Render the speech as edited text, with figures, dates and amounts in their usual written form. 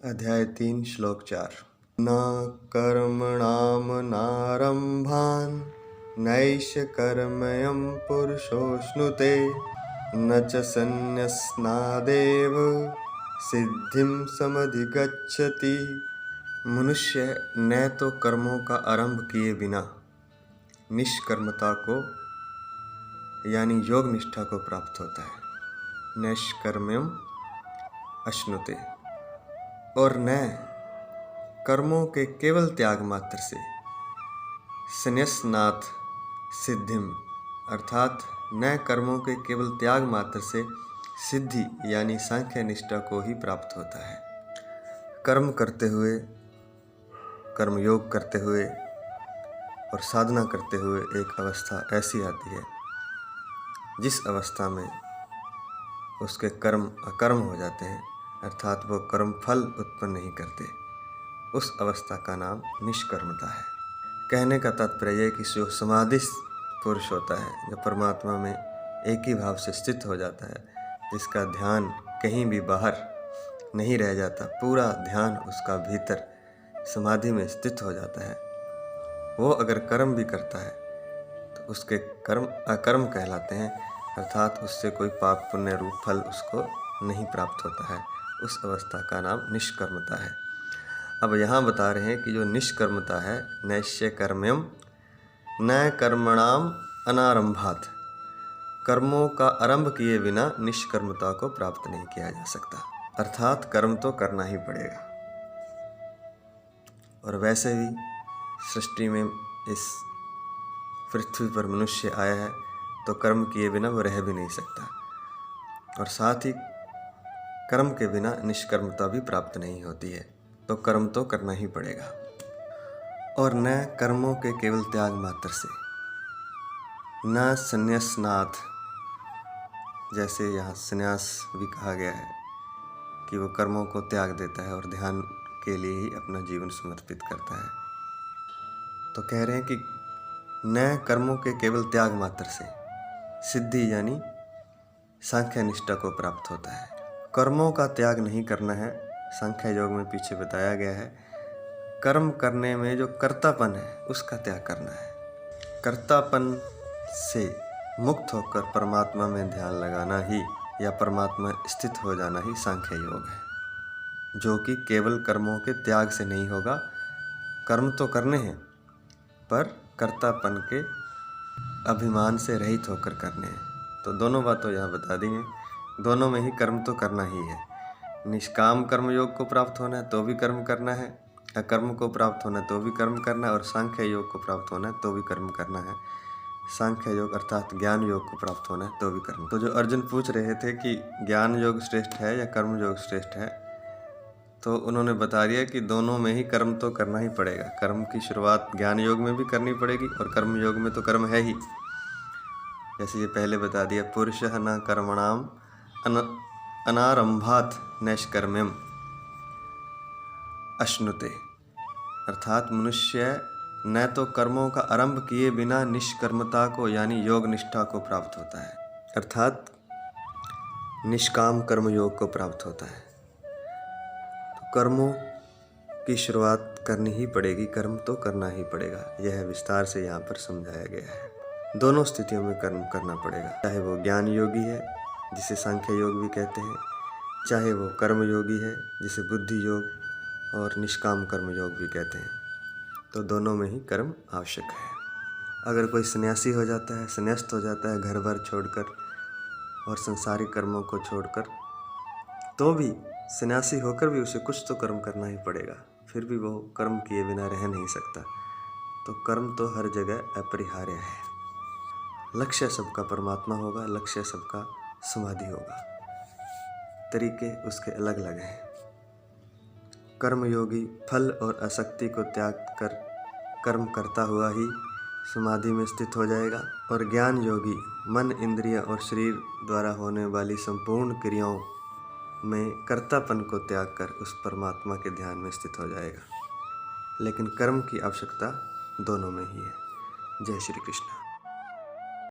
अध्याय 3 श्लोक 4। न कर्मणामनारम्भान् नैष कर्मयं पुरुषोऽश्नुते न च सन्न्यस्नादेव सिद्धिं समधिगच्छति। मनुष्य न तो कर्मों का आरंभ किए बिना निष्कर्मता को यानी योग निष्ठा को प्राप्त होता है, नैष्कर्म्यम अश्नुते, और न कर्मों के केवल त्याग मात्र से संन्यासनाथ सिद्धिम अर्थात न कर्मों के केवल त्याग मात्र से सिद्धि यानी सांख्य निष्ठा को ही प्राप्त होता है। कर्म करते हुए, कर्मयोग करते हुए और साधना करते हुए एक अवस्था ऐसी आती है जिस अवस्था में उसके कर्म अकर्म हो जाते हैं, अर्थात वो कर्म फल उत्पन्न नहीं करते। उस अवस्था का नाम निष्कर्मता है। कहने का तात्पर्य कि जो समाधिस्थ पुरुष होता है, जो परमात्मा में एक ही भाव से स्थित हो जाता है, जिसका ध्यान कहीं भी बाहर नहीं रह जाता, पूरा ध्यान उसका भीतर समाधि में स्थित हो जाता है, वो अगर कर्म भी करता है तो उसके कर्म अकर्म कहलाते हैं, अर्थात उससे कोई पाप पुण्य रूप फल उसको नहीं प्राप्त होता है। उस अवस्था का नाम निष्कर्मता है। अब यहाँ बता रहे हैं कि जो निष्कर्मता है, नैष्य कर्म्यम न कर्मणाम अनारंभात, कर्मों का आरंभ किए बिना निष्कर्मता को प्राप्त नहीं किया जा सकता, अर्थात कर्म तो करना ही पड़ेगा। और वैसे भी सृष्टि में इस पृथ्वी पर मनुष्य आया है तो कर्म किए बिना वो रह भी नहीं सकता, और साथ ही कर्म के बिना निष्कर्मता भी प्राप्त नहीं होती है, तो कर्म तो करना ही पड़ेगा। और न कर्मों के केवल त्याग मात्र से, न संन्यासनाथ, जैसे यहाँ संन्यास भी कहा गया है कि वो कर्मों को त्याग देता है और ध्यान के लिए ही अपना जीवन समर्पित करता है। तो कह रहे हैं कि न कर्मों के केवल त्याग मात्र से सिद्धि यानी सांख्य निष्ठा को प्राप्त होता है। कर्मों का त्याग नहीं करना है, सांख्य योग में पीछे बताया गया है। कर्म करने में जो कर्तापन है उसका त्याग करना है। कर्तापन से मुक्त होकर परमात्मा में ध्यान लगाना ही या परमात्मा स्थित हो जाना ही सांख्य योग है, जो कि केवल कर्मों के त्याग से नहीं होगा। कर्म तो करने हैं पर कर्तापन के अभिमान से रहित होकर करने हैं। तो दोनों बातों यहाँ बता दी हैं। दोनों में ही कर्म तो करना ही है। निष्काम कर्म योग को प्राप्त होना है तो भी कर्म करना है, अकर्म को प्राप्त होना है तो भी कर्म करना है, और सांख्य योग को प्राप्त होना है तो भी कर्म करना है। सांख्य योग अर्थात ज्ञान योग को प्राप्त होना है तो भी कर्म। तो जो अर्जुन पूछ रहे थे कि ज्ञान योग श्रेष्ठ है या कर्म योग श्रेष्ठ है, तो उन्होंने बता दिया कि दोनों में ही कर्म तो करना ही पड़ेगा। कर्म की शुरुआत ज्ञान योग में भी करनी पड़ेगी और कर्म योग में तो कर्म है ही। जैसे ये पहले बता दिया, पुरुषः न कर्मणाम अनारंभात नैष्कर्म्यम अश्नुते, अर्थात मनुष्य न तो कर्मों का आरंभ किए बिना निष्कर्मता को यानी योग निष्ठा को प्राप्त होता है, अर्थात निष्काम कर्म योग को प्राप्त होता है। तो कर्मों की शुरुआत करनी ही पड़ेगी, कर्म तो करना ही पड़ेगा। यह विस्तार से यहाँ पर समझाया गया है। दोनों स्थितियों में कर्म करना पड़ेगा, चाहे वो ज्ञान योगी है जिसे सांख्य योग भी कहते हैं, चाहे वो कर्म योगी है जिसे बुद्धि योग और निष्काम कर्म योग भी कहते हैं। तो दोनों में ही कर्म आवश्यक है। अगर कोई सन्यासी हो जाता है, संन्यास्त हो जाता है घर बार छोड़कर और संसारिक कर्मों को छोड़कर, तो भी सन्यासी होकर भी उसे कुछ तो कर्म करना ही पड़ेगा, फिर भी वो कर्म किए बिना रह नहीं सकता। तो कर्म तो हर जगह अपरिहार्य है। लक्ष्य सबका परमात्मा होगा, लक्ष्य सबका समाधि होगा, तरीके उसके अलग अलग हैं। कर्मयोगी फल और आसक्ति को त्याग कर कर्म करता हुआ ही समाधि में स्थित हो जाएगा, और ज्ञान योगी मन, इंद्रिय और शरीर द्वारा होने वाली संपूर्ण क्रियाओं में कर्तापन को त्याग कर उस परमात्मा के ध्यान में स्थित हो जाएगा। लेकिन कर्म की आवश्यकता दोनों में ही है। जय श्री कृष्ण।